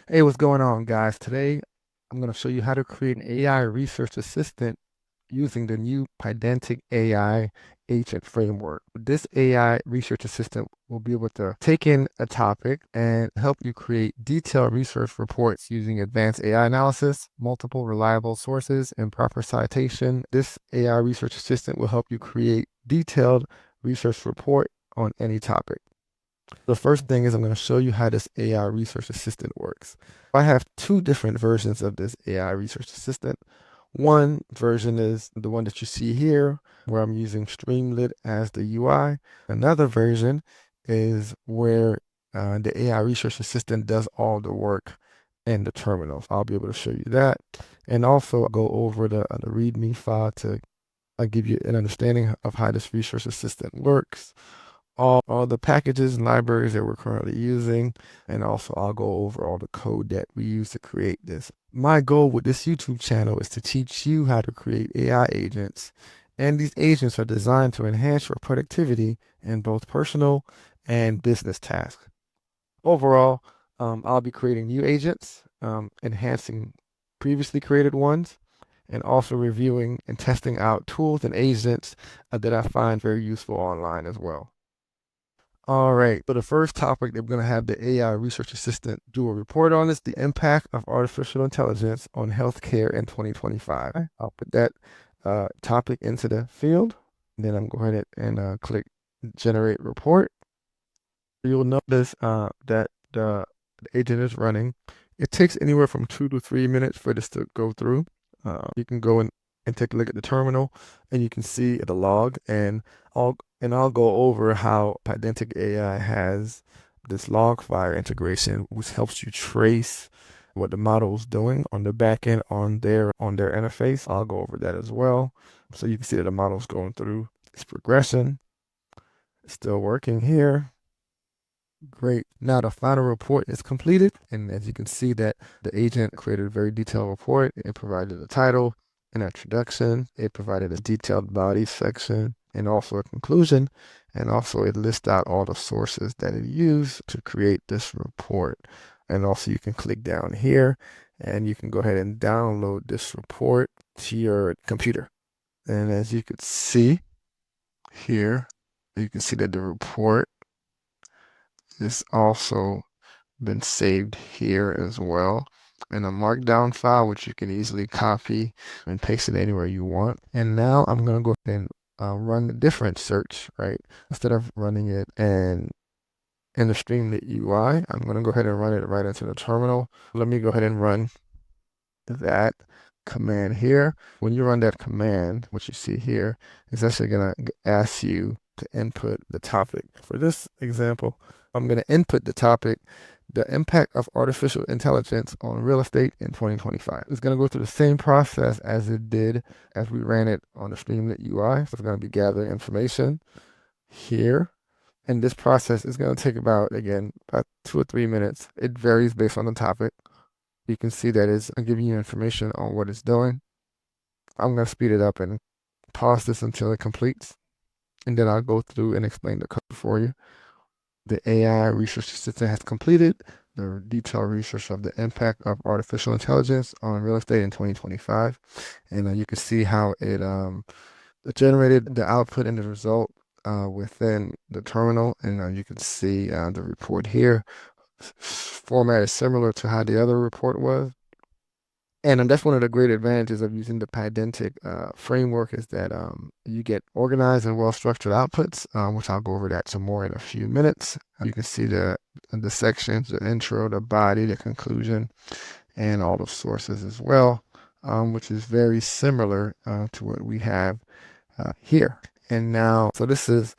Hey, what's going on, guys? Today, I'm going to show you how to create an AI research assistant using the new Pydantic AI Agent Framework. This AI research assistant will be able to take in a topic and help you create detailed research reports using advanced AI analysis, multiple reliable sources, and proper citation. This AI research assistant will help you create detailed research report on any topic. The first thing is I'm going to show you how this AI research assistant works. I have two different versions of this AI research assistant. One version is the one that you see here, where I'm using Streamlit as the UI. Another version is where the AI research assistant does all the work in the terminal. I'll be able to show you that. And also go over the README file to give you an understanding of how this research assistant works, all the packages and libraries that we're currently using, and also I'll go over all the code that we use to create this. My goal with this YouTube channel is to teach you how to create AI agents, and these agents are designed to enhance your productivity in both personal and business tasks. Overall, I'll be creating new agents, enhancing previously created ones, and also reviewing and testing out tools and agents that I find very useful online as well. All right, so the first topic that we're going to have the AI research assistant do a report on is the impact of artificial intelligence on healthcare in 2025. I'll put that topic into the field, and then I'm going to go ahead and click generate report. You'll notice that the agent is running. It takes anywhere from 2 to 3 minutes for this to go through. You can go and take a look at the terminal, and you can see the log, and I'll go over how Pydantic AI has this log file integration, which helps you trace what the model is doing on the back end on their interface. I'll go over that as well, so you can see that the model is going through its progression. It's still working here. Great. Now the final report is completed, and as you can see that the agent created a very detailed report. It provided a title, an introduction, it provided a detailed body section, and also a conclusion, and also it lists out all the sources that it used to create this report. And also you can click down here, and you can go ahead and download this report to your computer. And as you can see here, you can see that the report is also been saved here as well in a markdown file, which you can easily copy and paste it anywhere you want. And now I'm going to go ahead and run a different search, right? Instead of running it in the Streamlit UI, I'm going to go ahead and run it right into the terminal. Let me go ahead and run that command here. When you run that command, what you see here is actually going to ask you to input the topic. For this example, I'm going to input the topic, the impact of artificial intelligence on real estate in 2025. It's going to go through the same process as it did as we ran it on the Streamlit UI. So it's going to be gathering information here. And this process is going to take about 2 or 3 minutes. It varies based on the topic. You can see that it's giving you information on what it's doing. I'm going to speed it up and pause this until it completes. And then I'll go through and explain the code for you. The AI research assistant has completed the detailed research of the impact of artificial intelligence on real estate in 2025. And you can see how it generated the output and the result within the terminal. And you can see the report here. Format is similar to how the other report was. And that's one of the great advantages of using the Pydantic framework is that you get organized and well-structured outputs, which I'll go over that some more in a few minutes. You can see the sections, the intro, the body, the conclusion, and all the sources as well, which is very similar to what we have here. And now, so this is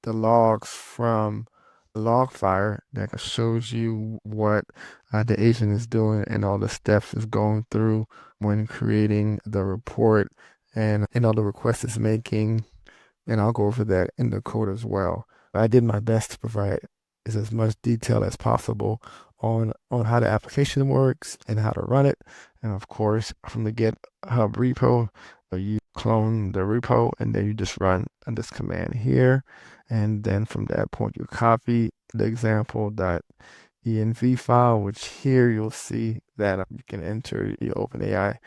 the logs from Logfire that shows you what the agent is doing and all the steps it's going through when creating the report and all the requests it's making. And I'll go over that in the code as well. I did my best to provide as much detail as possible on how the application works and how to run it. And of course, from the GitHub repo, you clone the repo and then you just run this command here. And then from that point, you copy the example that env file, which here you'll see that you can enter your OpenAI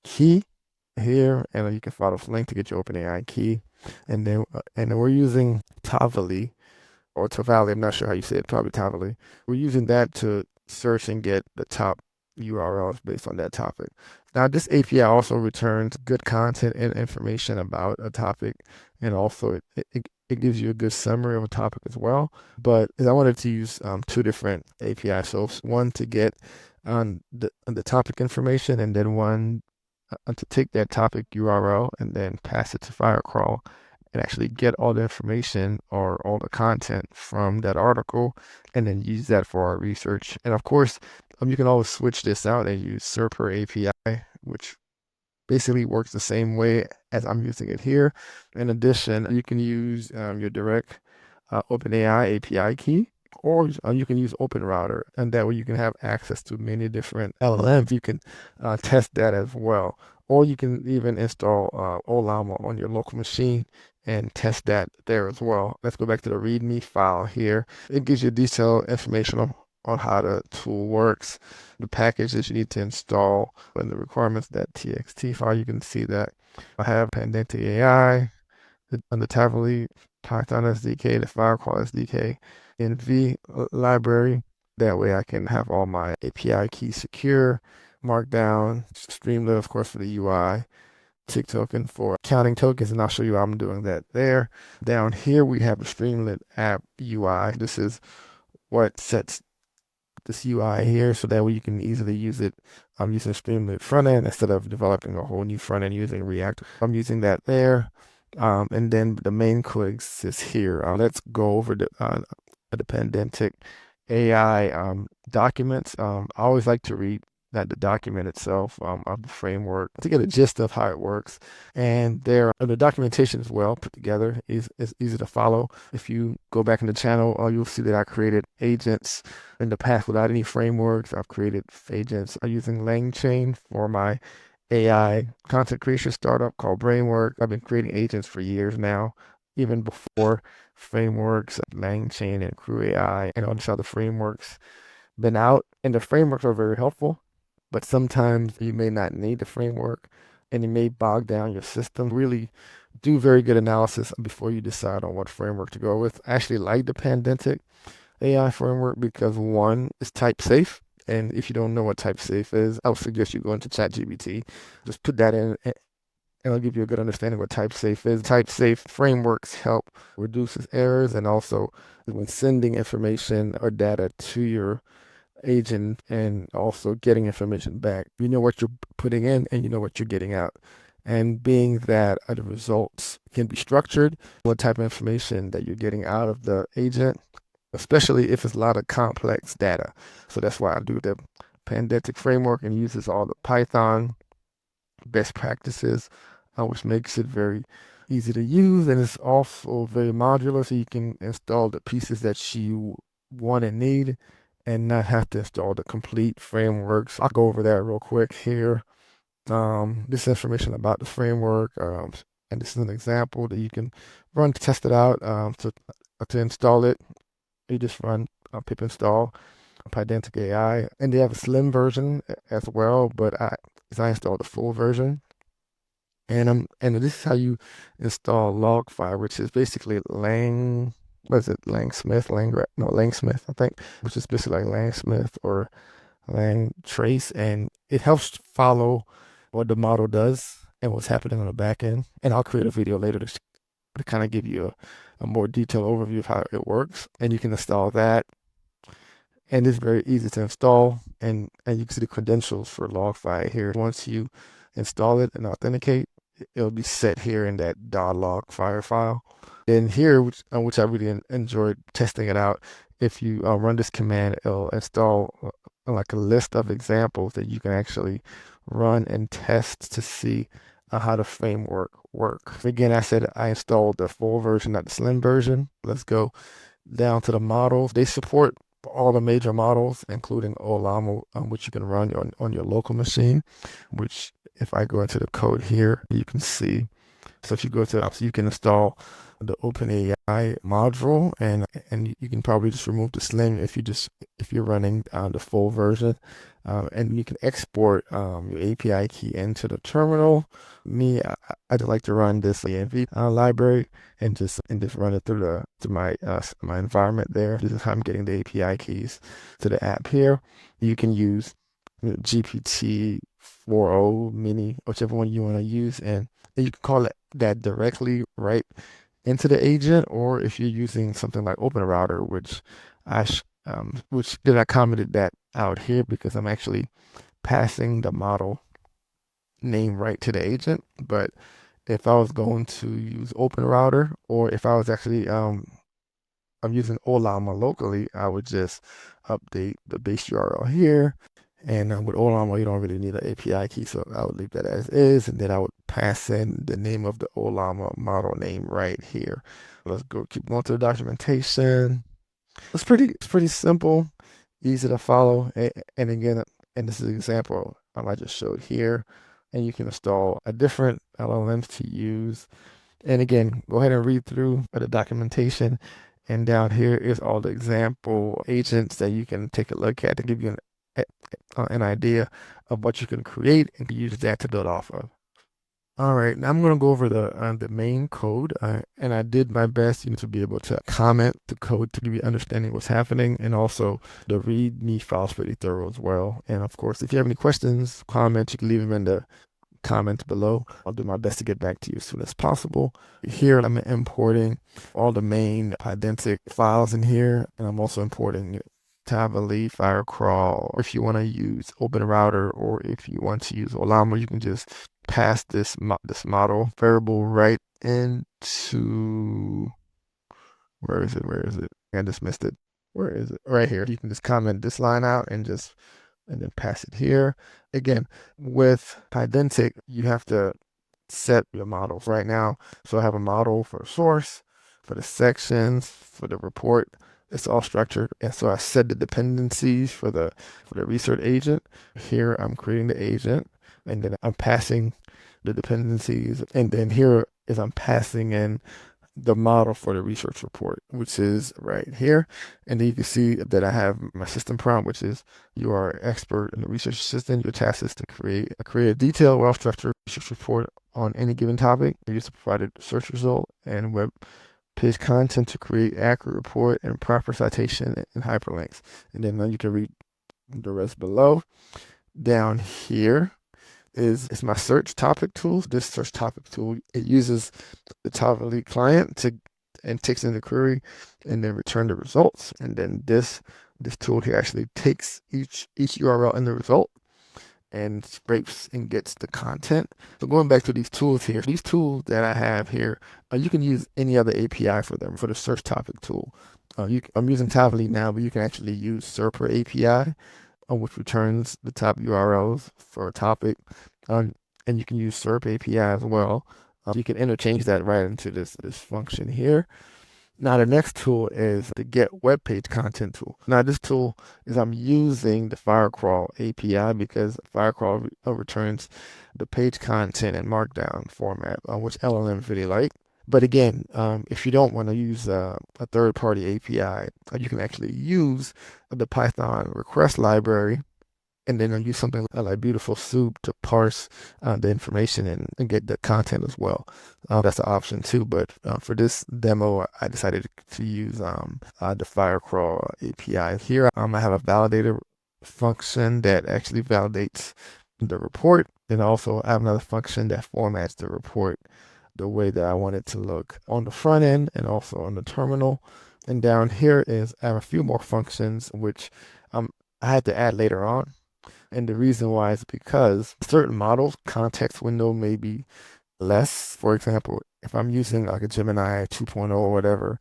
key here, and you can follow this link to get your OpenAI key. And then we're using Tavli or Tavli. I'm not sure how you say it. Probably Tavli. We're using that to search and get the top URLs based on that topic. Now, this API also returns good content and information about a topic, and also it gives you a good summary of a topic as well. But I wanted to use two different API soaps, one to get on the topic information, and then one to take that topic URL and then pass it to Firecrawl and actually get all the information or all the content from that article and then use that for our research. And of course, you can always switch this out and use Serper API, which basically works the same way as I'm using it here. In addition, you can use your direct OpenAI API key, or you can use OpenRouter, and that way you can have access to many different LLMs. You can test that as well, or you can even install Olama on your local machine and test that there as well. Let's go back to the README file here. It gives you detailed information on how the tool works, the package that you need to install, and the requirements. That txt file, you can see that I have Pydantic AI, the Tavli, Python SDK, the Firecrawl SDK, env library. That way I can have all my API keys secure, Markdown, Streamlit, of course, for the UI, tick token for counting tokens, and I'll show you how I'm doing that there. Down here, we have a Streamlit app UI. This is what sets this UI here, so that way you can easily use it. I'm using Streamlit front end instead of developing a whole new front end using React. I'm using that there. And then the main code exists here. Let's go over the Pydantic AI documents. I always like to read the document itself of the framework to get a gist of how it works. And there, the documentation is well put together. It's easy to follow. If you go back in the channel, you'll see that I created agents in the past without any frameworks. I've created agents using LangChain for my AI content creation startup called Brainwork. I've been creating agents for years now, even before frameworks, LangChain and Crew AI and all these other frameworks been out. And the frameworks are very helpful, but sometimes you may not need the framework and it may bog down your system. Really do very good analysis before you decide on what framework to go with. I actually like the Pydantic AI framework because one, is type safe. And if you don't know what type safe is, I would suggest you go into ChatGPT. Just put that in and it'll give you a good understanding what type safe is. Type safe frameworks help reduce errors, and also when sending information or data to your agent and also getting information back. You know what you're putting in and you know what you're getting out. And being that the results can be structured, what type of information that you're getting out of the agent, especially if it's a lot of complex data. So that's why I do the Pydantic framework and uses all the Python best practices, which makes it very easy to use. And it's also very modular, so you can install the pieces that you want and need and not have to install the complete frameworks. I'll go over that real quick here. This information about the framework, and this is an example that you can run to test it out. To install it, you just run pip install Pydantic AI, and they have a slim version as well, but I installed the full version. And this is how you install Logfire, which is basically Langsmith, I think, which is basically like Langsmith or Langtrace, and it helps follow what the model does and what's happening on the back end. And I'll create a video later to kind of give you a more detailed overview of how it works. And you can install that. And it's very easy to install. And you can see the credentials for Logfire here. Once you install it and authenticate, it'll be set here in that .logfire file. And here, which I really enjoyed testing it out, if you run this command, it'll install like a list of examples that you can actually run and test to see how the framework works. Again, I said I installed the full version, not the slim version. Let's go down to the models. They support all the major models, including Olama, which you can run on your local machine, which if I go into the code here, you can see. So if you go to, so you can install the OpenAI module, and you can probably just remove the sling if you're running the full version, and you can export your API key into the terminal. I'd like to run this env library and just run it through my environment there. This is how I'm getting the API keys to the app here. You can use GPT 4.0 mini, whichever one you want to use, and you can call it that directly right into the agent, or if you're using something like OpenRouter, which I commented that out here because I'm actually passing the model name right to the agent. But if I was going to use OpenRouter, or if I was actually I'm using Olama locally, I would just update the base URL here. And with Olama, you don't really need an API key, so I would leave that as is, and then I would pass in the name of the Olama model name right here. Let's keep going to the documentation. It's pretty simple, easy to follow, and again, and this is an example I just showed here, and you can install a different LLMs to use. And again, go ahead and read through the documentation, and down here is all the example agents that you can take a look at to give you an idea of what you can create and use that to build off of. All right, now I'm going to go over the main code, and I did my best, to be able to comment the code to give you understanding what's happening, and also the README files pretty thorough as well. And of course, if you have any questions, comments, you can leave them in the comments below. I'll do my best to get back to you as soon as possible. Here, I'm importing all the main Pydantic files in here, and I'm also importing Tavli, Firecrawl. If you want to use OpenRouter, or if you want to use Olama, you can just pass this model variable right into, where is it? I just missed it. Where is it? Right here. You can just comment this line out and then pass it here. Again, with Pydantic, you have to set your models right now. So I have a model for source, for the sections, for the report. It's all structured, and so I set the dependencies for the research agent. Here I'm creating the agent, and then I'm passing the dependencies, and then here is I'm passing in the model for the research report, which is right here. And then you can see that I have my system prompt, which is: you are an expert in the research assistant. Your task is to create a detailed, well-structured research report on any given topic. Use the provided search result and web page content to create accurate report and proper citation and hyperlinks. And then you can read the rest below. Down here is my search topic tool. This search topic tool, it uses the Tavli client and takes in the query and then return the results. And then this tool here actually takes each URL in the result and scrapes and gets the content. So going back to these tools here, these tools that I have here, you can use any other API for them. For the search topic tool, I'm using Tavli now, but you can actually use Serper API, which returns the top URLs for a topic, and you can use SERP API as well. You can interchange that right into this function here. Now the next tool is the get web page content tool. Now this tool is I'm using the Firecrawl API because Firecrawl returns the page content in Markdown format, which LLMs really like. But again, if you don't want to use a third-party API, you can actually use the Python request library, and then use something like Beautiful Soup to parse the information and get the content as well. That's an option too, but for this demo, I decided to use the Firecrawl API. Here, I have a validator function that actually validates the report, and also I have another function that formats the report the way that I want it to look on the front end and also on the terminal. And down here is I have a few more functions which I had to add later on. And the reason why is because certain models, context window may be less. For example, if I'm using like a Gemini 2.0 or whatever,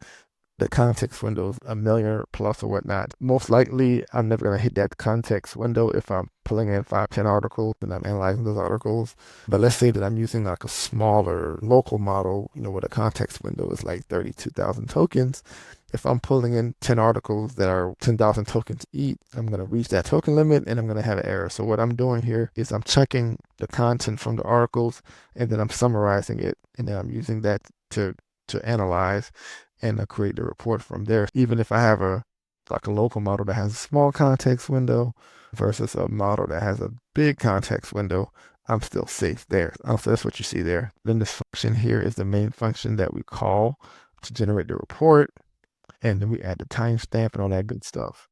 the context window is 1,000,000 plus or whatnot. Most likely, I'm never going to hit that context window if I'm pulling in 5-10 articles and I'm analyzing those articles. But let's say that I'm using like a smaller local model, where the context window is like 32,000 tokens. If I'm pulling in 10 articles that are 10,000 tokens each, I'm going to reach that token limit and I'm going to have an error. So what I'm doing here is I'm checking the content from the articles and then I'm summarizing it. And then I'm using that to to analyze and create the report from there. Even if I have a local model that has a small context window versus a model that has a big context window, I'm still safe there. So that's what you see there. Then this function here is the main function that we call to generate the report. And then we add the timestamp and all that good stuff.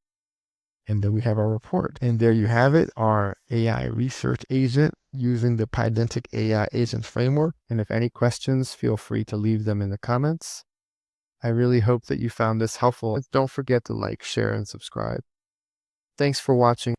And then we have our report. And there you have it, our AI research agent using the Pydantic AI Agent Framework. And if any questions, feel free to leave them in the comments. I really hope that you found this helpful. Don't forget to like, share, and subscribe. Thanks for watching.